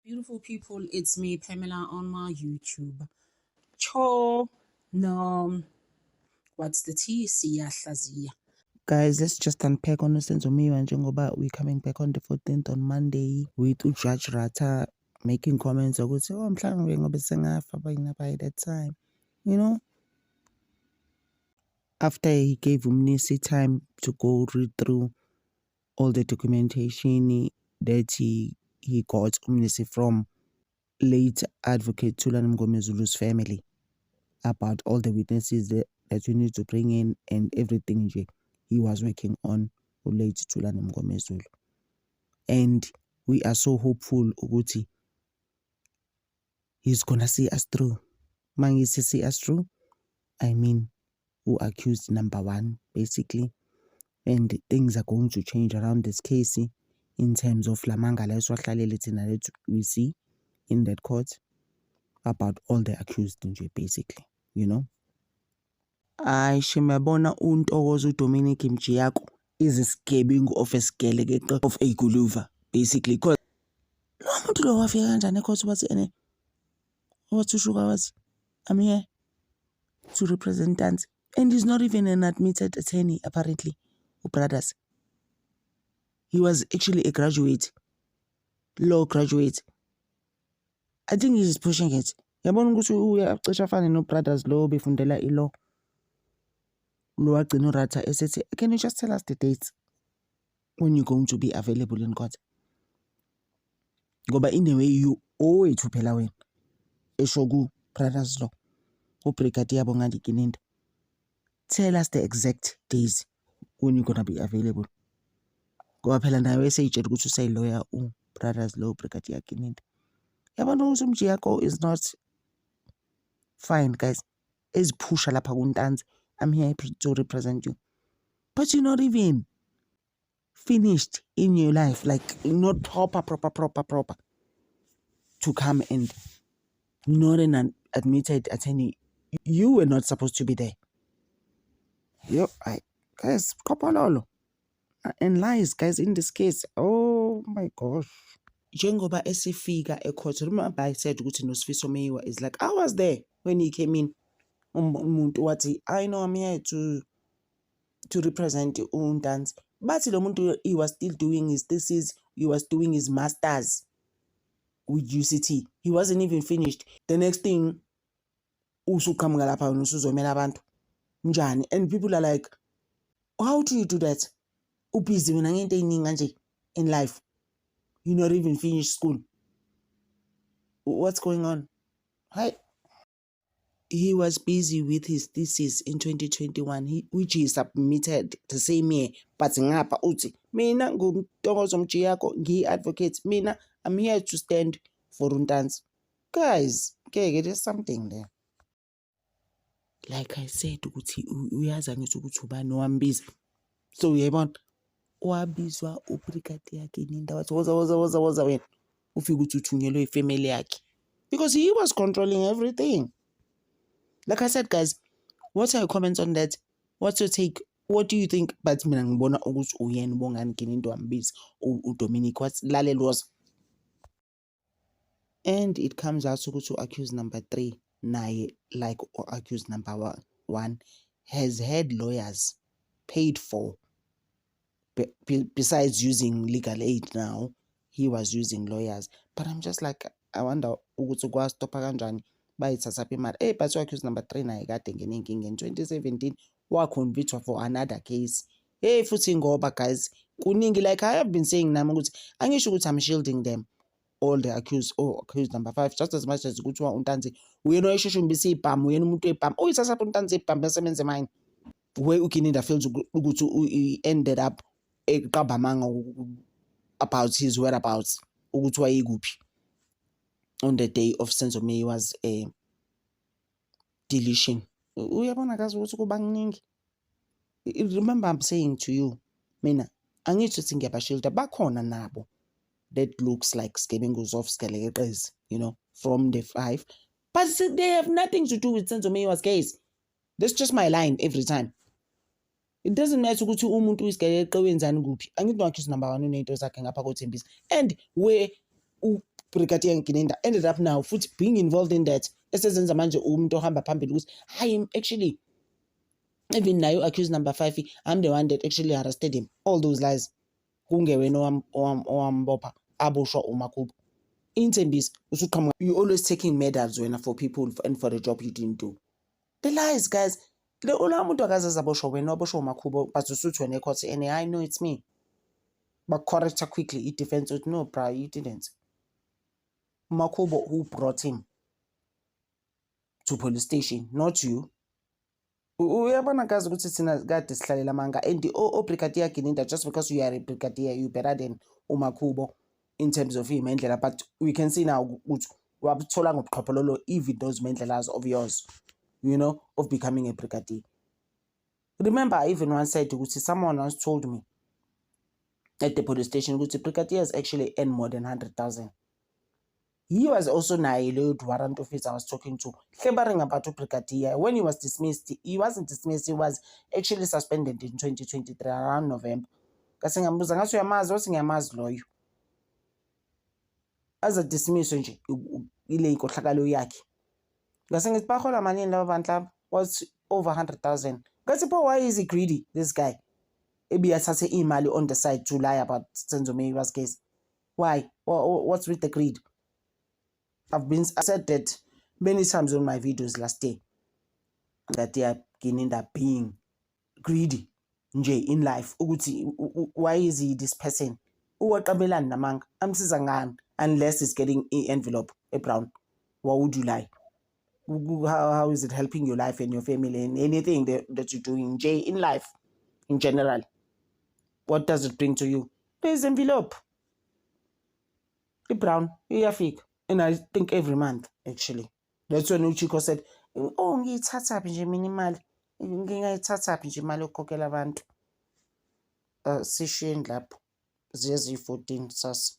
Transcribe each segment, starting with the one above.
Beautiful people, it's me, Pamela, on my YouTube. Cho, no, what's the T? Siyahlaziya. Guys, let's just unpack on Senzo Miwa njengoba we're coming back on the 14th on Monday with Judge Rata making comments ukuthi mhlawumbe ngobe sengafa by that time. You know? After he gave Umnisi time to go read through all the documentation that he got Umnisi from late advocate Thulani Mngomezulu's family about all the witnesses that you need to bring in and everything he was working on late Thulani Mngomezulu. And we are so hopeful ukuthi he's gonna see us through. Mangisi see us through, I mean who accused number one basically, and things are going to change around this case in terms of lamangala that we see in that court about all the accused basically, you know. Ay shemabona uNtokozo Dominic Mjiyako is a scabbing of a skelege of a guluva basically, because lo muntu lo wafika kanjani ecourt wathi ene wathi ushuka wathi I'm here to represent Tanzi, and he's not even an admitted attorney apparently. Brothers, he was actually a graduate, law graduate. I think he's pushing it. Yabona ukuthi uyacisha afane no brothers lo befundela ilaw lo wagcina uRata esethi, can you just tell us the dates when you're going to be available in court? Ngoba in a way you owethu phela wena eshoku brothers lo uBrigadier Bongani Kinindi, tell us the exact days when you're gonna be available. Ngoba phela nawe eseyitshela ukuthi usayilawyer brothers lo Brigadier Kinindi. Yabona ukuthi uMjiyako is not fine, guys. Is pusha lapha kuNtanzi. I'm here to represent you. But you're not even finished in your life, like not proper to come and not an admitted attorney. You were not supposed to be there. Yep, guys, kopololo. And lies, guys, in this case. Oh my gosh. Njengoba esifika ecourt, remember I said ukuthi noSifiso Meyiwa is like, I was there when he came in. Umuntu wathi, I know I'm here to represent uNtanzi. But lo muntu, he was still doing his thesis, he was doing his masters with UCT. He wasn't even finished. The next thing, usuqhamuka lapha usuzomela abantu njani, and people are like, how do you do that? Ubusy wena ngento eyiningi kanje in life. You not even finished school. What's going on? Hi. He was busy with his thesis in 2021, which he submitted the same year. But ngapha uthi, mina nguNtokozo Mjiyako, ngiyi-advocate. Mina, I'm here to stand for uNtanzi. Guys, okay, there's something there. Like I said, ukuthi uyazi ngithi ukuthi ubani owambiza. So uyayibona, wabizwa uBrigadier Kinindi wathi woza wena ufika ukuthi uthunyelwe ifamily yakhe, because he was controlling everything. Like I said, guys, what's your comments on that? What's your take? What do you think? But mina ngibona ukuthi uyena Bongani Kinindi wambiza uDominic wathi lalelwazi. And it comes out to accuse number 3 naye, like accused number 1 has had lawyers paid for. Besides using legal aid now, he was using lawyers. But I'm just like, I wonder ukuthi kwastopha kanjani bayithatha imali. But accused number 3 naye kade ngenenkinga in 2017 waconvicted for another case. Futhi ngoba, guys, kuningi, like I have been saying nami ukuthi angisho ukuthi I'm shielding them, all the accused, accused number 5, just as much as kuthiwa uNtanzi uyena oyishushumbisa ibhamu, uyena umuntu webhamu uyithatha uNtanzi ibhamu besebenze mine, where uKinindi feels ukuthi he ended up eqabamanga about his whereabouts ukuthi wayekuphi on the day of Senzo Meyiwa's deletion. Uyabona guys ukuthi kuba kuningi. Remember I'm saying to you, mina angithi ukuthi ngiyabashilda, bakhona nabo that looks like scabbingos of skeleqes, you know, from the 5, but they have nothing to do with Senzo Meyiwa's case. That's just my line every time. It doesn't matter ukuthi umuntu uyisigeleqe wenzani kuphi. Angithi no accuse number 1 unezinto zakhe ngapha koThembisa, and where Brigadier Nkininda ended up now being involved in that. Esezenza manje umuntu ohamba phambili ukuthi I'm actually, even now accused number 5, I'm the one that actually arrested him. All those lies. Kungewena owambopha aboshwa uMakhuba. Inthembisa usuqhamuka, you always taking medals wena for people and for the job you didn't do. The lies, guys. Le umuntu akazazi aboshwa wena waboshwa uMakhuba, but usuthi wena ecourt and I know it's me. But correct her quickly. It defends it. No, bro, you didn't. Makhuba who brought him to police station, not you. Uyabona guys ukuthi sina kade sihlalela manga and Brigadier Nkininda, just because you are a brigadier you better than uMakhuba in terms of him indlela, but we can see now ukuthi wabuthola ngobuqhophololo even those mendlelas of yours, you know, of becoming a brigadier. Remember, I even once said ukuthi someone once told me at the police station ukuthi brigadiers actually earn more than 100,000. He was also a warrant officer I was talking to, clamoring about brigadier. When he was dismissed, he wasn't dismissed, he was actually suspended in 2023 around November. Kasi ngambuza ngathi uyamazi, wathi ngiyamazi loyo. As a dismissal nje ile inkohlakalo yakhe. Kasi ngithi bahola malini laba bantu laba? Was over 100,000. Kasi why is he greedy, this guy? Ebiyathathe imali on the side to lie about Senzo Meyiwa's case. Why? What's with the greed? I said that many times on my videos last day that they are beginning up being greedy in life. Why is he this person? Unless he's getting an envelope, a brown. Why would you lie? How is it helping your life and your family and anything that you're doing in life in general? What does it bring to you? There's envelope. A brown, fake. And I think every month, actually. That's when Uchiko said, oh, ngiyithatha nje mina imali. Ngingayithatha nje imali yokukhokhela abantu. Sishiyeni lapho. Ziyi-14 sasa.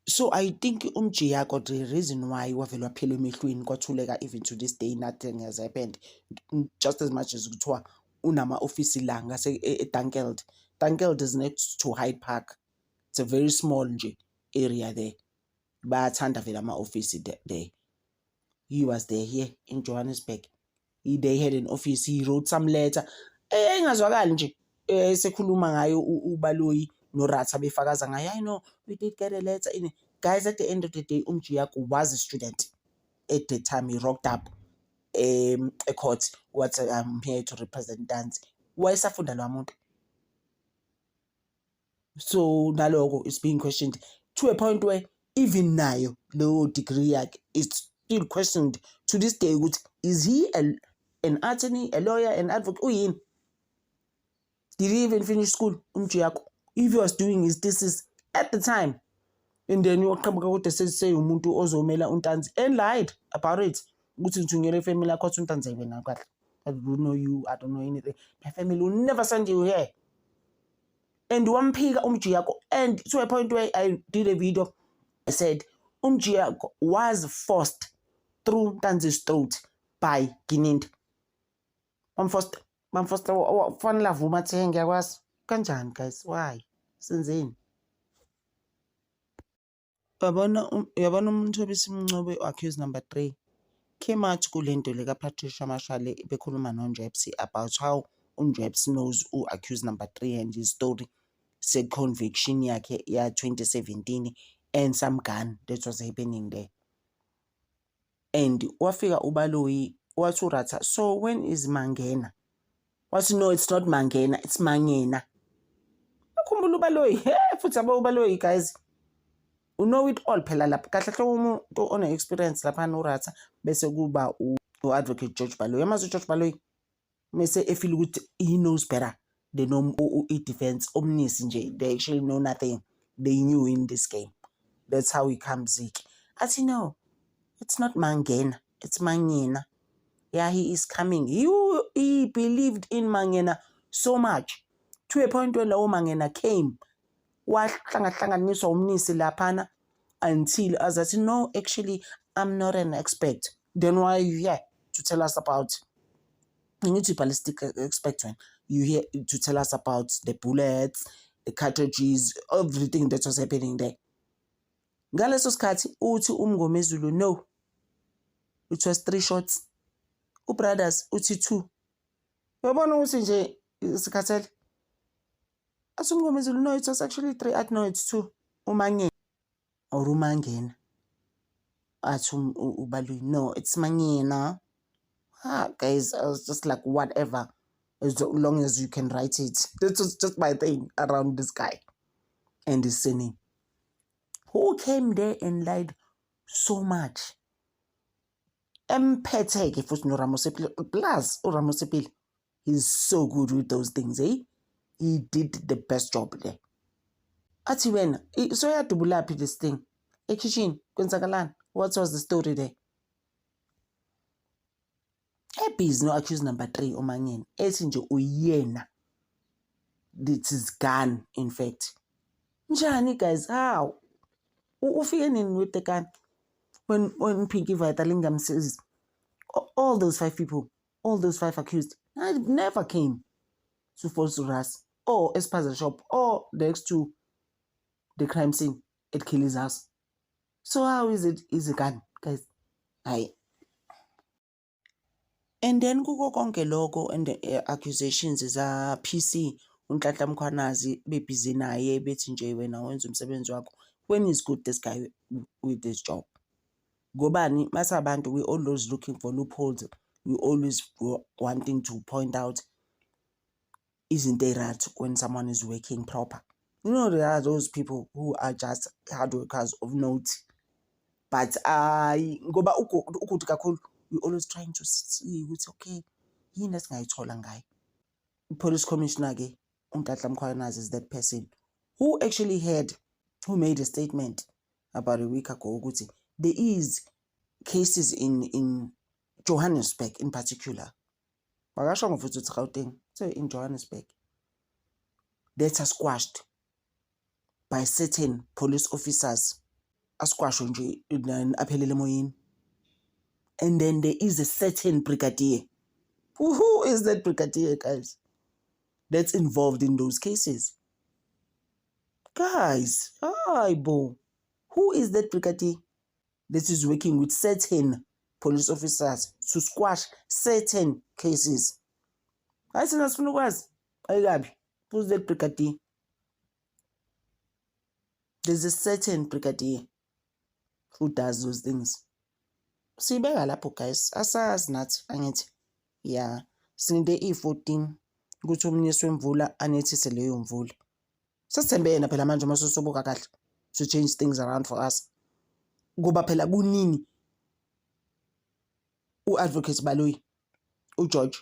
So I think Umjiyako, the reason why wavele waphela emehlweni kwathuleka even to this day nothing has happened. Just as much as kuthiwa unama office la ngase eDankeld. Dankeld is next to Hyde Park. It's a very small area there. Bayathanda vele ama-office there. He was there here in Johannesburg. They had an office. He wrote some letter. Engazwakali nje. Sekhuluma ngayo uBaloyi noRatha befakaza ngayo. I know we did get a letter in. Guys, at the end of the day, Umjiyako was a student. At the time, he rocked up a court. What I'm here to represent dance. Why safunda lo muntu? So nalogo is being questioned to a point where even now, the degree is still questioned to this day. Is he an attorney, a lawyer, an advocate? Did he even finish school? Umjiyako. If he was doing his thesis at the time, and then you come to say umuntu ozomela untanzi and lied about it. Family I don't know you, I don't know anything. My family will never send you here. And one pig Umjiyako, and to a point where I did a video. I said, Umjiyako was forced through Tanzi's throat by Nkininda. I'm forced fun love umathenga was kanjani guys, why? Senzeni. Yabona umuntu obesimncube accused number 3 came out kulento leka Patricia Mashale bekhuluma noNjepsi about how uNjepsi knows accused number 3 and his story said conviction yakhe ya 2017 and some gun that was happening there. And wafika uBaloyi wathi uRatha, so when is Mangena? Wathi no, it's not Mangena, it's Mangena. Akhumbula uBaloyi, futhi uBaloyi guys. You know it all phela lapha. Kahle hle umuntu one experience lapha noRatha bese kuba uadvocate George Baloyi. Yamazi George Baloyi mase efeel ukuthi he knows better. They know defense omnisi nje. They actually know nothing. They knew in this game. That's how he comes Zeke. As you know, it's not Mangena, it's Mangena. Yeah, he is coming. He believed in Mangena so much to a point when lawo Mangena came. Wahlanganiswa umnisi laphana until as I said, no, actually, I'm not an expert. Then why are you here to tell us about? You need to ballistic expert when you here to tell us about the bullets, the cartridges, everything that was happening there. Ngaleso sikhathi uthi uMngomezulu no, it was 3 shots. uBrothers uthi 2. Uyabona ukuthi nje isikhathele. Athi uMngomezulu no, it was actually 3. Athi no, it's 2. Umangena or umangena. Athi uBaluyi no, it's Mangena. Guys, I was just like, whatever, as long as you can write it. That was just my thing around this guy and his surname. Who came there and lied so much? Empathic futhi no Ramosepile. Plus, Ramosepile, he's so good with those things, eh? He did the best job there. Athi wena, so yadubulaphi this thing? Ekitchen, kwenzakalani? What was the story there? Ebhizi no accused number 3 uMangeni. Ethi nje uyena. This is gun, in fact. Njani guys, how? Ufike nini with the gun? When Pinky Vitalingam says all those 5 people, all those 5 accused, I never came to Falls Ras or Espaza shop or the next to the crime scene at Kelly's house. So how is it a gun, guys? And then kuko konke lokho and the accusations za PC uNhlanhla Mkhwanazi bebhizi naye bethi nje wena wenza umsebenzi wakho. When is good this guy with this job? Gobani masabantu, we always looking for loopholes. We always wanting to point out isn't they right when someone is working proper. You know, there are those people who are just hard workers of note. But ngoba ukuthi kakhulu, we always trying to see ukuthi okay, yini esingayithola ngayo. Police commissioner ke uNhlanhla Mkhwanazi is that person who actually who made a statement about a week ago ukuthi there is cases in Johannesburg in particular. Bakasho ngofuthi uthi Gauteng, so in Johannesburg that are squashed by certain police officers. Asquashwe nje aphelele emoyeni. And then there is a certain brigadier. Who is that brigadier, guys? That's involved in those cases. Guys, who is that brigadier that is working with certain police officers to squash certain cases? I see that's who's that brigadier? There's a certain brigadier who does those things. Sibeka lapho guys, asazi nathi angithi yeah, sinide E14 ukuthi umnyisi wemvula anethise leyo mvula. Sesithembena phela manje uma sosobuka kahle to change things around for us. Ngoba phela kunini uadvocate Baluyi uGeorge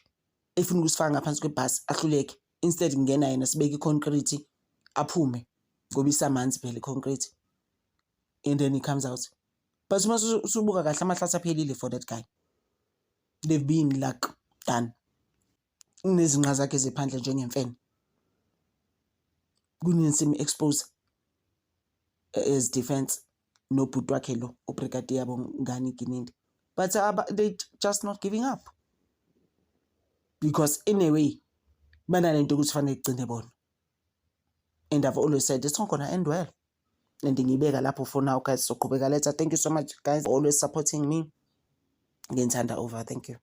efuna ukusifaka ngaphansi kwebhasi ahluleke, instead ngena yena sibeke iconcrete aphume ngoba isamanzi phela iconcrete, and then he comes out. But uma subuka kahle amahlasa aphelile for that guy. They've been like done. Nezinqa zakhe zephandle njengemfene. Kuninsim expose as defense no bhuti wakhe lo ubrigadier yabo Ngani Ginindi. But they just not giving up. Because in a way, banalento ukuthi fanele igcine bona. And I've always said it's not gonna end well. And ngibeka lapho for now guys, so qhubeka letha. Thank you so much guys for always supporting me. Ngiyithanda over. Thank you.